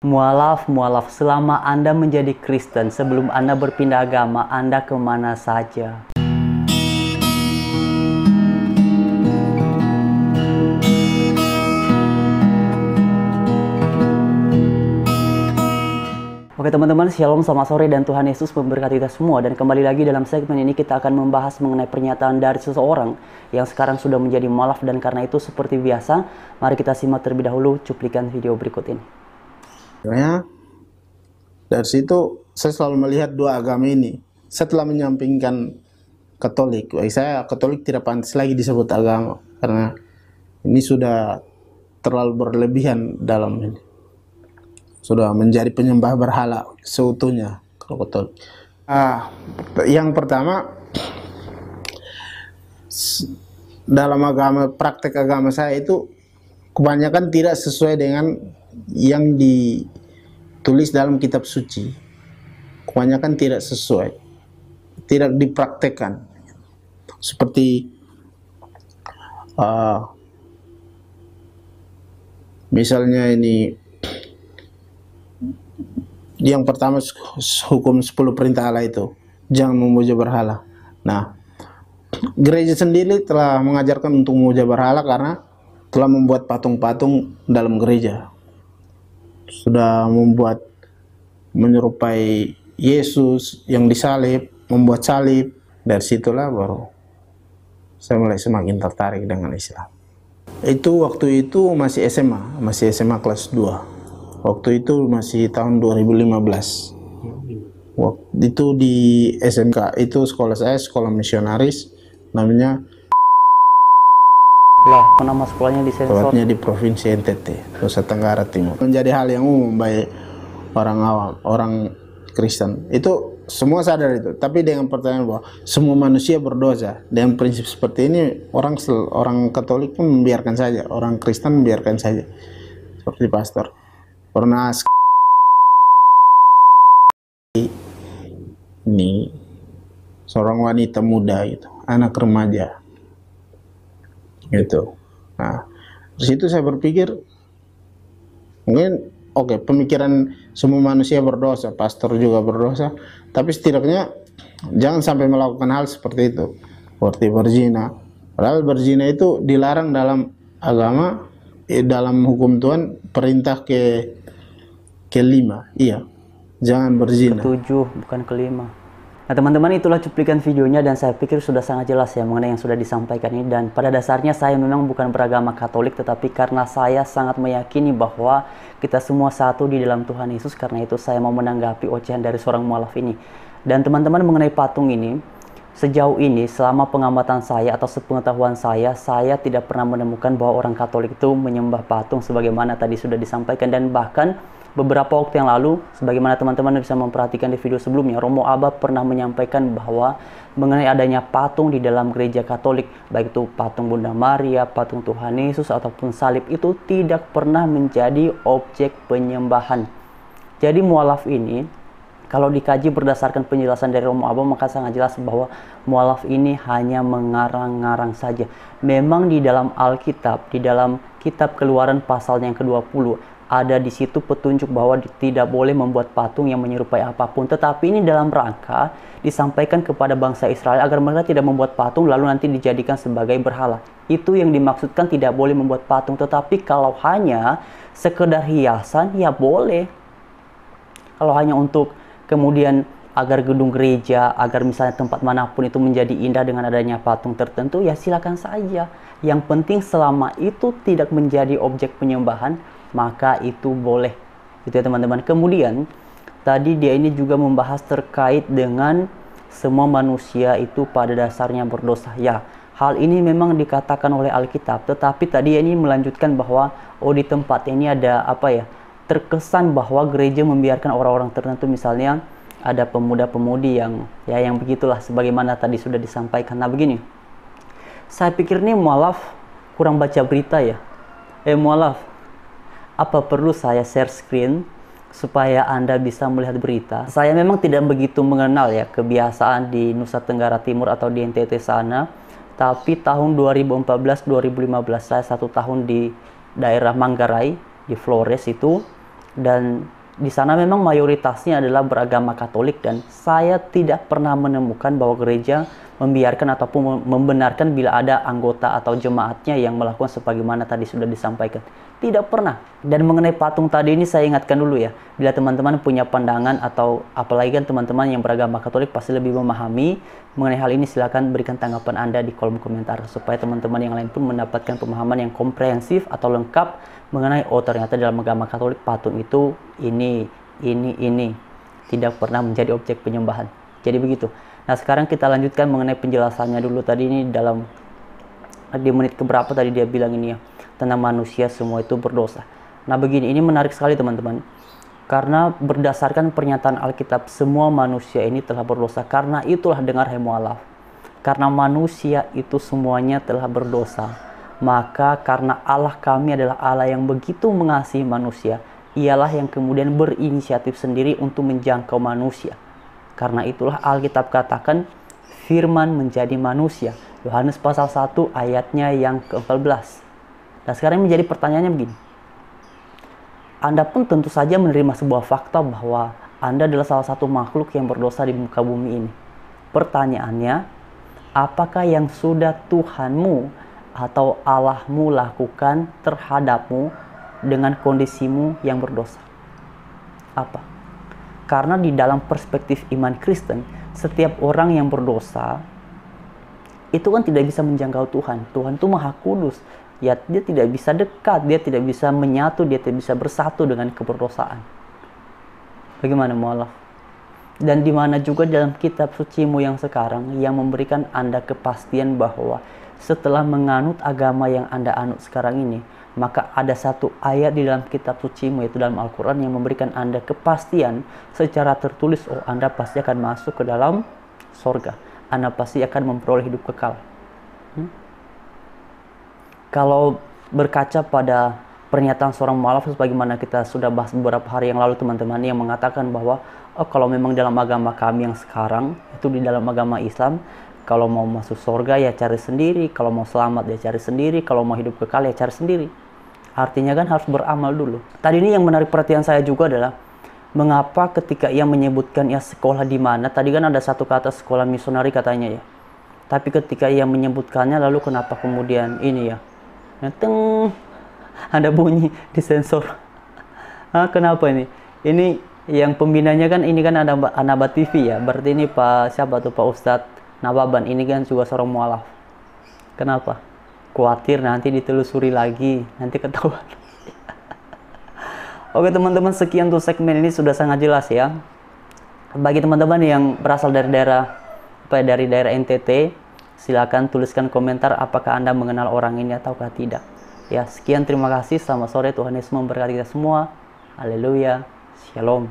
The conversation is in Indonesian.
Mualaf, mualaf, selama Anda menjadi Kristen, sebelum Anda berpindah agama, Anda kemana saja? Oke teman-teman, shalom, selamat sore, dan Tuhan Yesus memberkati kita semua. Dan kembali lagi dalam segmen ini kita akan membahas mengenai pernyataan dari seseorang yang sekarang sudah menjadi mualaf. Dan karena itu seperti biasa, mari kita simak terlebih dahulu cuplikan video berikut ini. Ya, dari situ saya selalu melihat dua agama ini. Setelah menyampingkan Katolik, bagi saya Katolik tidak pantas lagi disebut agama karena ini sudah terlalu berlebihan dalam ini. Sudah menjadi penyembah berhala seutuhnya kalau Katolik. Yang pertama, dalam agama, praktek agama saya itu kebanyakan tidak sesuai dengan yang ditulis dalam kitab suci. Kebanyakan tidak sesuai, tidak dipraktekkan. Seperti misalnya ini, yang pertama hukum 10 perintah Allah itu, jangan memuja berhala. Nah, gereja sendiri telah mengajarkan untuk memuja berhala karena telah membuat patung-patung dalam gereja. Sudah membuat menyerupai Yesus yang disalib, membuat salib. Dari situlah baru saya mulai semakin tertarik dengan Islam. Itu waktu itu masih SMA kelas 2. Waktu itu masih tahun 2015. Waktu itu di SMK, itu sekolah saya, sekolah misionaris, namanya Lah, nama sekolahnya disensor. Tepatnya di Provinsi NTT, Nusa Tenggara Timur. Menjadi hal yang umum bagi orang awam, orang Kristen. Itu semua sadar itu. Tapi dengan pertanyaan bahwa semua manusia berdosa. Dengan prinsip seperti ini, orang Katolik pun membiarkan saja, orang Kristen membiarkan saja. Seperti pastor. Pernah ini seorang wanita muda itu, anak remaja. Gitu. Nah, dari situ saya berpikir mungkin pemikiran semua manusia berdosa, pastor juga berdosa, tapi setidaknya jangan sampai melakukan hal seperti itu, seperti berzina. Padahal berzina itu dilarang dalam agama, dalam hukum Tuhan perintah kelima, iya, jangan berzina. Ketujuh, bukan kelima. Nah teman-teman, itulah cuplikan videonya dan saya pikir sudah sangat jelas ya mengenai yang sudah disampaikan ini. Dan pada dasarnya saya memang bukan beragama Katolik, tetapi karena saya sangat meyakini bahwa kita semua satu di dalam Tuhan Yesus, karena itu saya mau menanggapi ocehan dari seorang mualaf ini. Dan teman-teman, mengenai patung ini, sejauh ini selama pengamatan saya atau sepengetahuan saya tidak pernah menemukan bahwa orang Katolik itu menyembah patung sebagaimana tadi sudah disampaikan. Dan bahkan beberapa waktu yang lalu, sebagaimana teman-teman bisa memperhatikan di video sebelumnya, Romo Abba pernah menyampaikan bahwa mengenai adanya patung di dalam gereja Katolik, baik itu patung Bunda Maria, patung Tuhan Yesus, ataupun salib, itu tidak pernah menjadi objek penyembahan. Jadi mualaf ini, kalau dikaji berdasarkan penjelasan dari Romo Abba, maka sangat jelas bahwa mualaf ini hanya mengarang-ngarang saja. Memang di dalam Alkitab, di dalam kitab Keluaran pasal yang ke-20, ada di situ petunjuk bahwa tidak boleh membuat patung yang menyerupai apapun. Tetapi ini dalam rangka disampaikan kepada bangsa Israel agar mereka tidak membuat patung lalu nanti dijadikan sebagai berhala. Itu yang dimaksudkan, tidak boleh membuat patung. Tetapi kalau hanya sekedar hiasan, ya boleh. Kalau hanya untuk kemudian agar gedung gereja, agar misalnya tempat manapun itu menjadi indah dengan adanya patung tertentu, ya silakan saja. Yang penting selama itu tidak menjadi objek penyembahan, maka itu boleh. Itu ya teman-teman. Kemudian tadi dia ini juga membahas terkait dengan semua manusia itu pada dasarnya berdosa. Ya, hal ini memang dikatakan oleh Alkitab, tetapi tadi ini melanjutkan bahwa di tempat ini ada terkesan bahwa gereja membiarkan orang-orang tertentu, misalnya ada pemuda-pemudi yang begitulah sebagaimana tadi sudah disampaikan. Nah begini, saya pikir nih mualaf kurang baca berita ya. Mualaf, apa perlu saya share screen supaya Anda bisa melihat berita? Saya memang tidak begitu mengenal ya kebiasaan di Nusa Tenggara Timur atau di NTT sana, tapi tahun 2014-2015 saya 1 tahun di daerah Manggarai, di Flores itu, Dan di sana memang mayoritasnya adalah beragama Katolik, dan saya tidak pernah menemukan bahwa gereja membiarkan ataupun membenarkan bila ada anggota atau jemaatnya yang melakukan sebagaimana tadi sudah disampaikan. Tidak pernah. Dan mengenai patung tadi ini saya ingatkan dulu ya, bila teman-teman punya pandangan atau apalagi kan teman-teman yang beragama Katolik pasti lebih memahami mengenai hal ini, silakan berikan tanggapan Anda di kolom komentar supaya teman-teman yang lain pun mendapatkan pemahaman yang komprehensif atau lengkap mengenai ternyata dalam agama Katolik patung itu ini tidak pernah menjadi objek penyembahan. Jadi begitu. Nah, sekarang kita lanjutkan mengenai penjelasannya dulu. Tadi ini di menit keberapa tadi dia bilang ini ya, tentang manusia semua itu berdosa. Nah, begini, ini menarik sekali teman-teman. Karena berdasarkan pernyataan Alkitab, semua manusia ini telah berdosa. Karena itulah dengar hai mualaf. Karena manusia itu semuanya telah berdosa. Maka karena Allah kami adalah Allah yang begitu mengasihi manusia, ialah yang kemudian berinisiatif sendiri untuk menjangkau manusia. Karena itulah Alkitab katakan firman menjadi manusia. Yohanes pasal 1 ayatnya yang ke-14. Nah, sekarang menjadi pertanyaannya begini. Anda pun tentu saja menerima sebuah fakta bahwa Anda adalah salah satu makhluk yang berdosa di muka bumi ini. Pertanyaannya, apakah yang sudah Tuhanmu atau Allahmu lakukan terhadapmu dengan kondisimu yang berdosa? Apa? Karena di dalam perspektif iman Kristen, setiap orang yang berdosa itu kan tidak bisa menjangkau Tuhan. Tuhan itu Maha Kudus. Ya, dia tidak bisa dekat, dia tidak bisa menyatu, dia tidak bisa bersatu dengan keberdosaan. Bagaimana mualaf? Dan di mana juga dalam kitab sucimu yang sekarang yang memberikan Anda kepastian bahwa setelah menganut agama yang Anda anut sekarang ini, maka ada satu ayat di dalam kitab sucimu, yaitu dalam Al-Quran, yang memberikan Anda kepastian secara tertulis, Anda pasti akan masuk ke dalam sorga. Anda pasti akan memperoleh hidup kekal. Kalau berkaca pada pernyataan seorang mualaf sebagaimana kita sudah bahas beberapa hari yang lalu teman-teman, yang mengatakan bahwa kalau memang dalam agama kami yang sekarang, itu di dalam agama Islam, kalau mau masuk surga ya cari sendiri, kalau mau selamat ya cari sendiri, kalau mau hidup kekal ya cari sendiri. Artinya kan harus beramal dulu. Tadi ini yang menarik perhatian saya juga adalah mengapa ketika ia menyebutkan ya sekolah di mana, tadi kan ada satu kata sekolah misionari katanya ya. Tapi ketika ia menyebutkannya, lalu kenapa kemudian ini ya, ada bunyi disensor. Kenapa ini? Ini yang pembinanya kan ini kan ada Anaba TV ya. Berarti ini Pak siapa tuh, Pak Ustadz Nababan. Ini kan juga seorang mualaf. Kenapa? Khawatir nanti ditelusuri lagi, nanti ketahuan. Oke teman-teman, sekian tuh segmen ini sudah sangat jelas ya. Bagi teman-teman yang berasal dari daerah NTT, silakan tuliskan komentar apakah Anda mengenal orang ini ataukah tidak. Ya, sekian, terima kasih. Selamat sore, Tuhan Yesus memberkati kita semua. Haleluya. Shalom.